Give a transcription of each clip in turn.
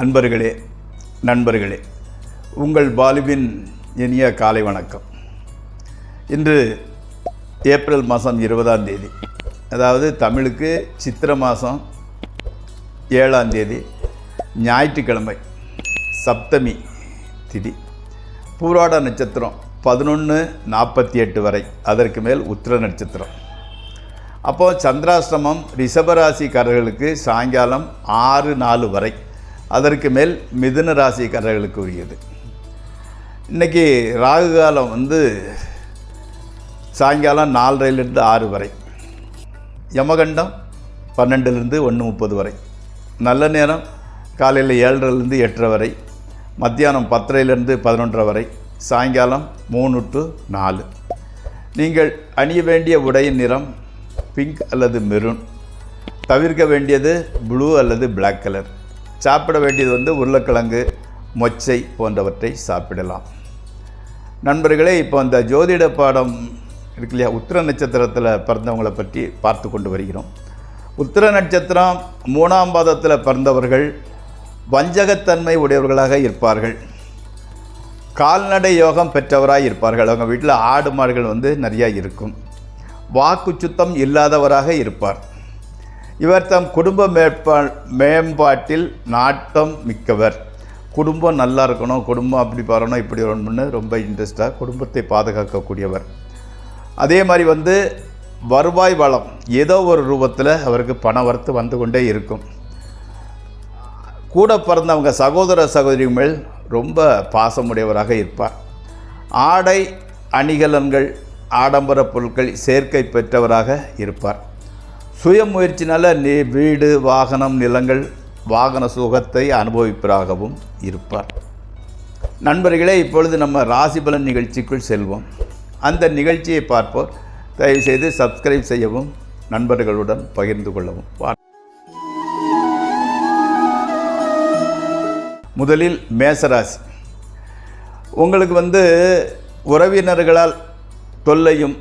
அன்பர்களே, நண்பர்களே, உங்கள் பாலுவின் இனிய காலை வணக்கம். இன்று ஏப்ரல் மாதம் 20ஆம் தேதி, அதாவது தமிழுக்கு சித்திரை மாதம் 7ஆம் தேதி, ஞாயிற்றுக்கிழமை, சப்தமி திதி, பூராட நட்சத்திரம் 11:48 வரை, அதற்கு மேல் உத்திர நட்சத்திரம். அப்போது சந்திராஷ்டமம் ரிஷபராசிக்காரர்களுக்கு சாயங்காலம் 6:04 வரை, அதற்கு மேல் மிதுன ராசிக்காரர்களுக்கு உரியது. இன்றைக்கி ராகு காலம் சாயங்காலம் 4:00 6 வரை, யமகண்டம் 12 1:30 வரை, நல்ல நேரம் காலையில் 7:00 8:30 வரை, மத்தியானம் 10:00 11:00 வரை, சாயங்காலம் 3 to 4. நீங்கள் அணிய வேண்டிய உடையின் நிறம் பிங்க் அல்லது மெரூன். தவிர்க்க வேண்டியது ப்ளூ அல்லது பிளாக் கலர். சாப்பிட வேண்டியது உருளைக்கிழங்கு, மொச்சை போன்றவற்றை சாப்பிடலாம். நண்பர்களே, இப்போ அந்த ஜோதிட பாடம் இருக்கு இல்லையா, உத்திர நட்சத்திரத்தில் பிறந்தவங்களை பற்றி பார்த்து கொண்டு வருகிறோம். உத்திர நட்சத்திரம் 3ஆம் பாதத்தில் பிறந்தவர்கள் வஞ்சகத்தன்மை உடையவர்களாக இருப்பார்கள். கால்நடை யோகம் பெற்றவராக இருப்பார்கள். அவங்க வீட்டில் ஆடு மாடுகள் நிறையா இருக்கும். வாக்கு சுத்தம் இல்லாதவராக இருப்பார். இவர் தம் குடும்ப மேம்பாட்டில் நாட்டம் மிக்கவர். குடும்பம் நல்லா இருக்கணும், குடும்பம் அப்படி வரணும், இப்படி வரணும்னு ரொம்ப இன்ட்ரெஸ்டாக குடும்பத்தை பாதுகாக்கக்கூடியவர். அதே மாதிரி வருவாய் வளம் ஏதோ ஒரு ரூபத்தில் அவருக்கு பண வரத்து வந்து கொண்டே இருக்கும். கூட பிறந்தவங்க சகோதர சகோதரி மேல் ரொம்ப பாசமுடையவராக இருப்பார். ஆடை அணிகலன்கள், ஆடம்பர பொருட்கள் சேர்க்கை பெற்றவராக இருப்பார். சுய முயற்சினால் வீடு, வாகனம், நிலங்கள், வாகன சுகத்தை அனுபவிப்பவராகவும் இருப்பார். நண்பர்களே, இப்பொழுது நம்ம ராசிபலன் நிகழ்ச்சிக்குள் செல்வோம். அந்த நிகழ்ச்சியை பார்ப்போர் தயவுசெய்து சப்ஸ்கிரைப் செய்யவும், நண்பர்களுடன் பகிர்ந்து கொள்ளவும். முதலில் மேசராசி. உங்களுக்கு உறவினர்களால் தொல்லையும்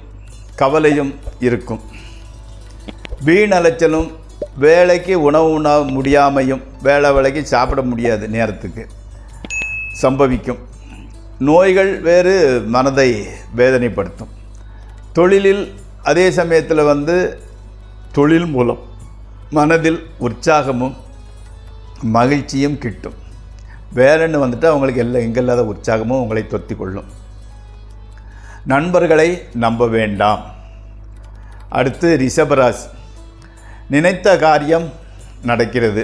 கவலையும் இருக்கும். வீண் அலைச்சலும், வேலைக்கு உணவு உண்ண முடியாமையும், வேலைக்கு சாப்பிட முடியாது நேரத்துக்கு சம்பவிக்கும். நோய்கள் வேறு மனதை வேதனைப்படுத்தும். தொழிலில் அதே சமயத்தில் தொழில் மூலம் மனதில் உற்சாகமும் மகிழ்ச்சியும் கிட்டும். வேறன்னு அவங்களுக்கு எங்கில்லாத உற்சாகமும் உங்களை தொத்தி கொள்ளும். நண்பர்களை நம்ப வேண்டாம். அடுத்து ரிஷபராசி. நினைத்த காரியம் நடக்கிறது.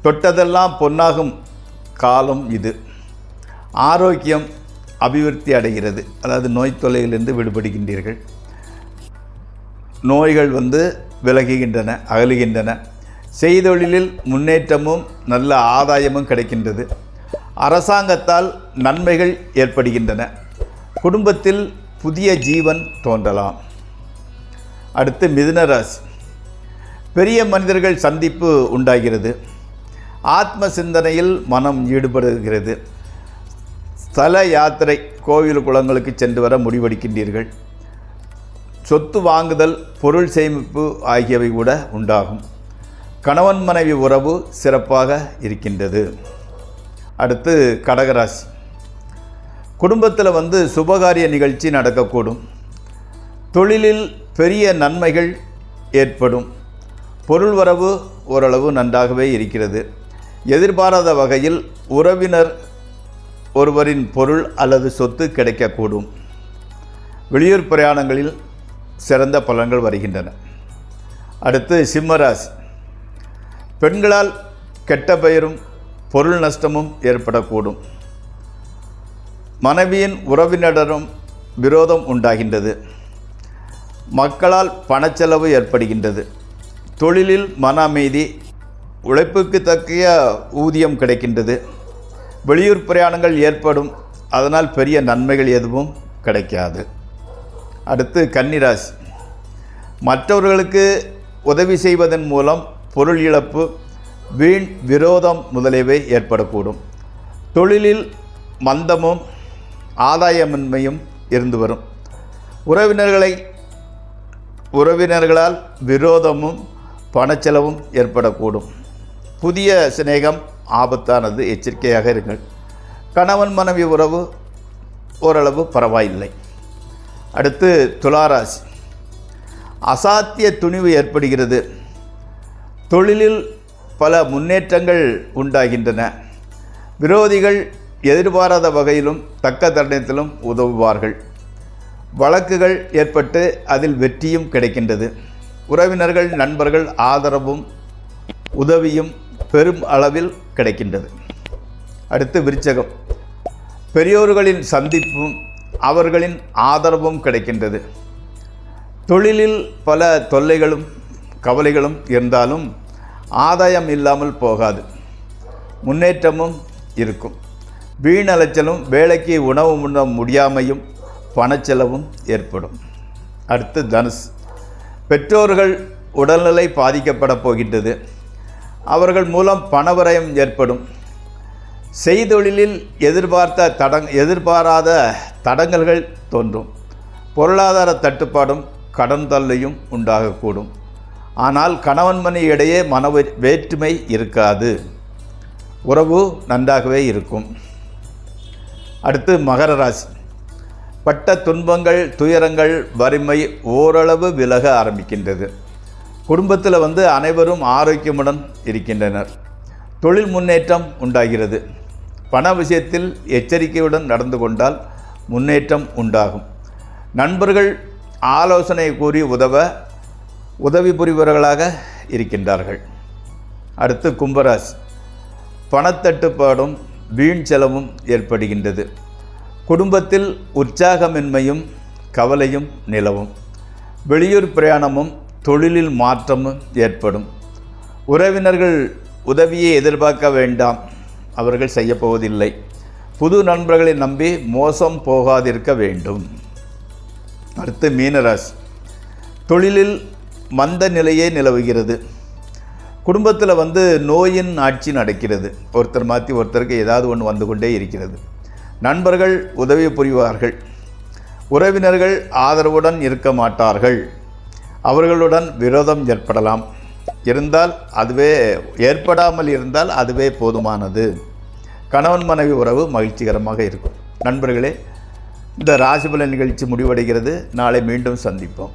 தொட்டதெல்லாம் பொன்னாகும் காலம் இது. ஆரோக்கியம் அபிவிருத்தி அடைகிறது. அதாவது நோய் தொல்லையிலிருந்து விடுபடுகின்றீர்கள். நோய்கள் விலகுகின்றன, அகலுகின்றன. செய்தொழிலில் முன்னேற்றமும் நல்ல ஆதாயமும் கிடைக்கின்றது. அரசாங்கத்தால் நன்மைகள் ஏற்படுகின்றன. குடும்பத்தில் புதிய ஜீவன் தோன்றலாம். அடுத்து மிதுன ராசி. பெரிய மனிதர்கள் சந்திப்பு உண்டாகிறது. ஆத்ம சிந்தனையில் மனம் ஈடுபடுகிறது. ஸ்தல யாத்திரை, கோவில் குளங்களுக்கு சென்று வர முடிவெடுக்கின்றீர்கள். சொத்து வாங்குதல், பொருள் சேமிப்பு ஆகியவை கூட உண்டாகும். கணவன் மனைவி உறவு சிறப்பாக இருக்கின்றது. அடுத்து கடகராசி. குடும்பத்தில் சுபகாரிய நிகழ்ச்சி நடக்கக்கூடும். தொழிலில் பெரிய நன்மைகள் ஏற்படும். பொருள் வரவு ஓரளவு நன்றாகவே இருக்கிறது. எதிர்பாராத வகையில் உறவினர் ஒருவரின் பொருள் அல்லது சொத்து கிடைக்கக்கூடும். வெளியூர் பிரயாணங்களில் சிறந்த பலன்கள் வருகின்றன. அடுத்து சிம்மராசி. பெண்களால் கெட்ட பெயரும் பொருள் நஷ்டமும் ஏற்படக்கூடும். மனைவியின் உறவினரிடம் விரோதம் உண்டாகின்றது. மக்களால் பணச்செலவு ஏற்படுகின்றது. தொழிலில் மன அமைதி, உழைப்புக்கு தக்க ஊதியம் கிடைக்கின்றது. வெளியூர் பிரயாணங்கள் ஏற்படும். அதனால் பெரிய நன்மைகள் எதுவும் கிடைக்காது. அடுத்து கன்னிராசி. மற்றவர்களுக்கு உதவி செய்வதன் மூலம் பொருள் இழப்பு, வீண் விரோதம் முதலியவை ஏற்படக்கூடும். தொழிலில் மந்தமும் ஆதாயமின்மையும் இருந்து வரும். உறவினர்களால் விரோதமும் பணச்செலவும் ஏற்படக்கூடும். புதிய சிநேகம் ஆபத்தானது, எச்சரிக்கையாக இருங்கள். கணவன் மனைவி உறவு ஓரளவு பரவாயில்லை. அடுத்து துளாராசி. அசாத்திய துணிவு ஏற்படுகிறது. தொழிலில் பல முன்னேற்றங்கள் உண்டாகின்றன. விரோதிகள் எதிர்பாராத வகையிலும் தக்க தருணத்திலும் உதவுவார்கள். வழக்குகள் ஏற்பட்டு அதில் வெற்றியும் கிடைக்கின்றது. உறவினர்கள் நண்பர்கள் ஆதரவும் உதவியும் பெரும் அளவில் கிடைக்கின்றது. அடுத்து விருச்சகம். பெரியோர்களின் சந்திப்பும் அவர்களின் ஆதரவும் கிடைக்கின்றது. தொழிலில் பல தொல்லைகளும் கவலைகளும் இருந்தாலும் ஆதாயம் இல்லாமல் போகாது. முன்னேற்றமும் இருக்கும். வீண் அலைச்சலும் வேலைக்கு உணவு உண்ண முடியாமையும் பணச்செலவும் ஏற்படும். அடுத்து தனுசு. பெற்றோர்கள் உடல்நிலை பாதிக்கப்பட போகின்றது. அவர்கள் மூலம் பணவரயம் ஏற்படும். செய்தொழிலில் எதிர்பாராத தடங்கல்கள் தோன்றும். பொருளாதார தட்டுப்பாடும் கடன் தொல்லையும் உண்டாகக்கூடும். ஆனால் கணவன் மனைவி இடையே மன வேற்றுமை இருக்காது. உறவு நன்றாகவே இருக்கும். அடுத்து மகர ராசி. பட்ட துன்பங்கள் துயரங்கள் வறுமை ஓரளவு விலக ஆரம்பிக்கின்றது. குடும்பத்தில் அனைவரும் ஆரோக்கியமுடன் இருக்கின்றனர். தொழில் முன்னேற்றம் உண்டாகிறது. பண விஷயத்தில் எச்சரிக்கையுடன் நடந்து கொண்டால் முன்னேற்றம் உண்டாகும். நண்பர்கள் ஆலோசனை கூறி உதவி புரிபவர்களாக இருக்கின்றார்கள். அடுத்து கும்பராசி. பணத்தட்டுப்பாடும் வீண் செலவும் ஏற்படுகின்றது. குடும்பத்தில் உற்சாகமின்மையும் கவலையும் நிலவும். வெளியூர் பிரயாணமும் தொழிலில் மாற்றமும் ஏற்படும். உறவினர்கள் உதவியை எதிர்பார்க்க வேண்டாம், அவர்கள் செய்யப்போவதில்லை. புது நண்பர்களை நம்பி மோசம் போகாதிருக்க வேண்டும். அடுத்து மீனராசி. தொழிலில் மந்த நிலையே நிலவுகிறது. குடும்பத்தில் நோயின் ஆட்சி நடக்கிறது. ஒருத்தர் மாற்றி ஒருத்தருக்கு ஏதாவது ஒன்று வந்து கொண்டே இருக்கிறது. நண்பர்கள் உதவி புரிவார்கள். உறவினர்கள் ஆதரவுடன் இருக்க மாட்டார்கள். அவர்களுடன் விரோதம் ஏற்படாமல் இருந்தால் அதுவே போதுமானது. கணவன் மனைவி உறவு மகிழ்ச்சிகரமாக இருக்கும். நண்பர்களே, இந்த ராசிபலன் நிகழ்ச்சி முடிவடைகிறது. நாளை மீண்டும் சந்திப்போம்.